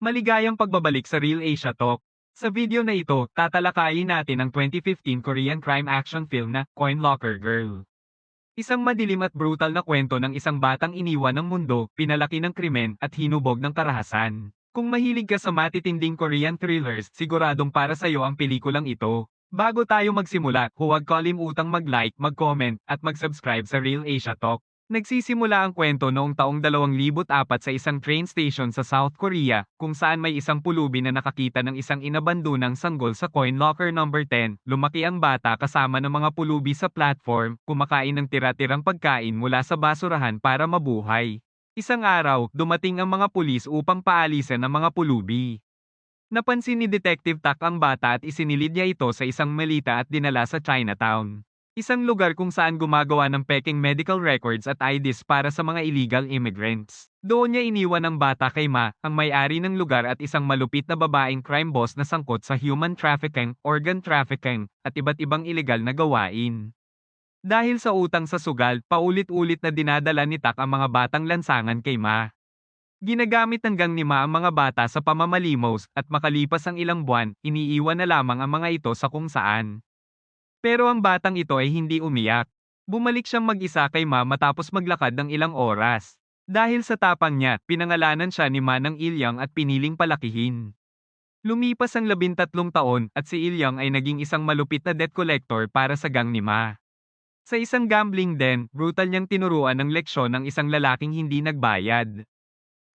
Maligayang pagbabalik sa Real Asia Talk. Sa video na ito, tatalakayin natin ang 2015 Korean crime action film na Coin Locker Girl. Isang madilim at brutal na kwento ng isang batang iniwan ng mundo, pinalaki ng krimen at hinubog ng karahasan. Kung mahilig ka sa matitinding Korean thrillers, siguradong para sa iyo ang pelikulang ito. Bago tayo magsimula, huwag kalimutang mag-like, mag-comment, at mag-subscribe sa Real Asia Talk. Nagsisimula ang kwento noong taong 2004 sa isang train station sa South Korea, kung saan may isang pulubi na nakakita ng isang inabandonang sanggol sa coin locker number 10. Lumaki ang bata kasama ng mga pulubi sa platform, kumakain ng tira-tirang pagkain mula sa basurahan para mabuhay. Isang araw, dumating ang mga pulis upang paalisin ang mga pulubi. Napansin ni Detective Tak ang bata at isinilid niya ito sa isang malita at dinala sa Chinatown. Isang lugar kung saan gumagawa ng peking medical records at IDs para sa mga illegal immigrants. Doon niya iniwan ang bata kay Ma, ang may-ari ng lugar at isang malupit na babaeng crime boss na sangkot sa human trafficking, organ trafficking, at iba't ibang illegal na gawain. Dahil sa utang sa sugal, paulit-ulit na dinadala ni Tak ang mga batang lansangan kay Ma. Ginagamit hanggang ni Ma ang mga bata sa pamamalimos at makalipas ang ilang buwan, iniiwan na lamang ang mga ito sa kung saan. Pero ang batang ito ay hindi umiyak. Bumalik siyang mag-isa kay Ma matapos maglakad ng ilang oras. Dahil sa tapang niya, pinangalanan siya ni Ma ng Ilyang at piniling palakihin. Lumipas ang 13 taon at si Ilyang ay naging isang malupit na debt collector para sa gang ni Ma. Sa isang gambling den, brutal niyang tinuruan ng leksyon ng isang lalaking hindi nagbayad.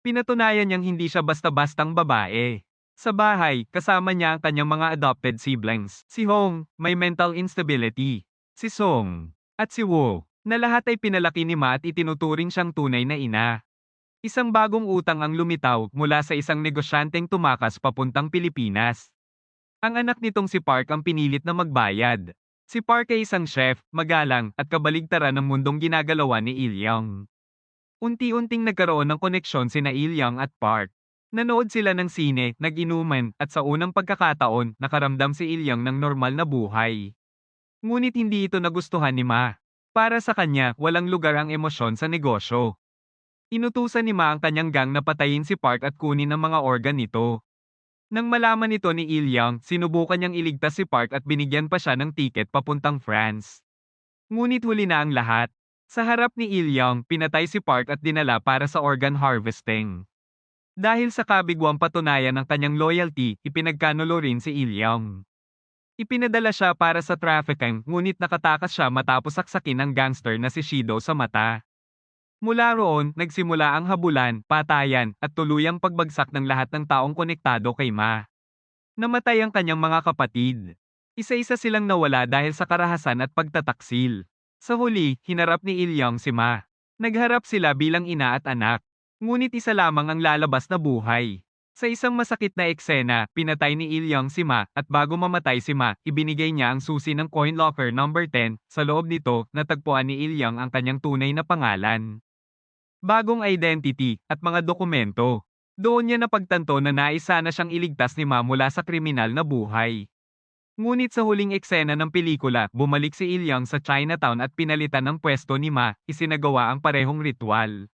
Pinatunayan niyang hindi siya basta-bastang babae. Sa bahay, kasama niya ang kanyang mga adopted siblings. Si Hong, may mental instability. Si Song, at si Wo, na lahat ay pinalaki ni Ma at itinuturing siyang tunay na ina. Isang bagong utang ang lumitaw mula sa isang negosyanteng tumakas papuntang Pilipinas. Ang anak nitong si Park ang pinilit na magbayad. Si Park ay isang chef, magalang, at kabaligtaran ng mundong ginagalawan ni Ilyang. Unti-unting nagkaroon ng koneksyon sina Ilyang at Park. Nanood sila ng sine, nag-inuman, at sa unang pagkakataon, nakaramdam si Ilyang ng normal na buhay. Ngunit hindi ito nagustuhan ni Ma. Para sa kanya, walang lugar ang emosyon sa negosyo. Inutusan ni Ma ang kanyang gang na patayin si Park at kunin ang mga organ nito. Nang malaman ito ni Ilyang, sinubukan niyang iligtas si Park at binigyan pa siya ng tiket papuntang France. Ngunit huli na ang lahat. Sa harap ni Ilyang, pinatay si Park at dinala para sa organ harvesting. Dahil sa kabigwang patunayan ng kanyang loyalty, ipinagkanulo rin si Ilyang. Ipinadala siya para sa trafficking, ngunit nakatakas siya matapos saksakin ng gangster na si Shido sa mata. Mula roon, nagsimula ang habulan, patayan, at tuluyang pagbagsak ng lahat ng taong konektado kay Ma. Namatay ang kanyang mga kapatid. Isa-isa silang nawala dahil sa karahasan at pagtataksil. Sa huli, hinarap ni Ilyang si Ma. Nagharap sila bilang ina at anak. Ngunit isa lamang ang lalabas na buhay. Sa isang masakit na eksena, pinatay ni Ilyang si Ma, at bago mamatay si Ma, ibinigay niya ang susi ng coin locker number 10, sa loob nito, natagpuan ni Ilyang ang kanyang tunay na pangalan. Bagong identity, at mga dokumento. Doon niya napagtanto na nais sana siyang iligtas ni Ma mula sa kriminal na buhay. Ngunit sa huling eksena ng pelikula, bumalik si Ilyang sa Chinatown at pinalitan ng pwesto ni Ma, isinagawa ang parehong ritual.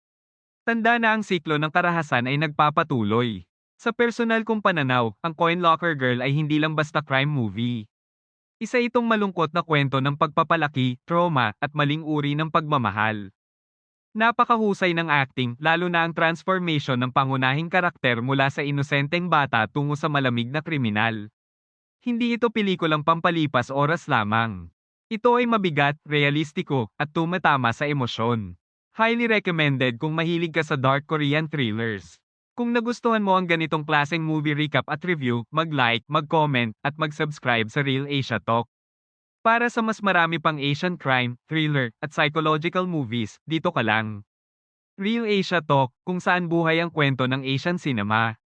Tanda na ang siklo ng karahasan ay nagpapatuloy. Sa personal kong pananaw, ang Coin Locker Girl ay hindi lang basta crime movie. Isa itong malungkot na kwento ng pagpapalaki, trauma, at maling uri ng pagmamahal. Napakahusay ng acting, lalo na ang transformation ng pangunahing karakter mula sa inosenteng bata tungo sa malamig na kriminal. Hindi ito pelikulang pampalipas oras lamang. Ito ay mabigat, realistiko, at tumatama sa emosyon. Highly recommended kung mahilig ka sa dark Korean thrillers. Kung nagustuhan mo ang ganitong klaseng movie recap at review, mag-like, mag-comment, at mag-subscribe sa Real Asia Talk. Para sa mas marami pang Asian crime, thriller, at psychological movies, dito ka lang. Real Asia Talk, kung saan buhay ang kwento ng Asian cinema.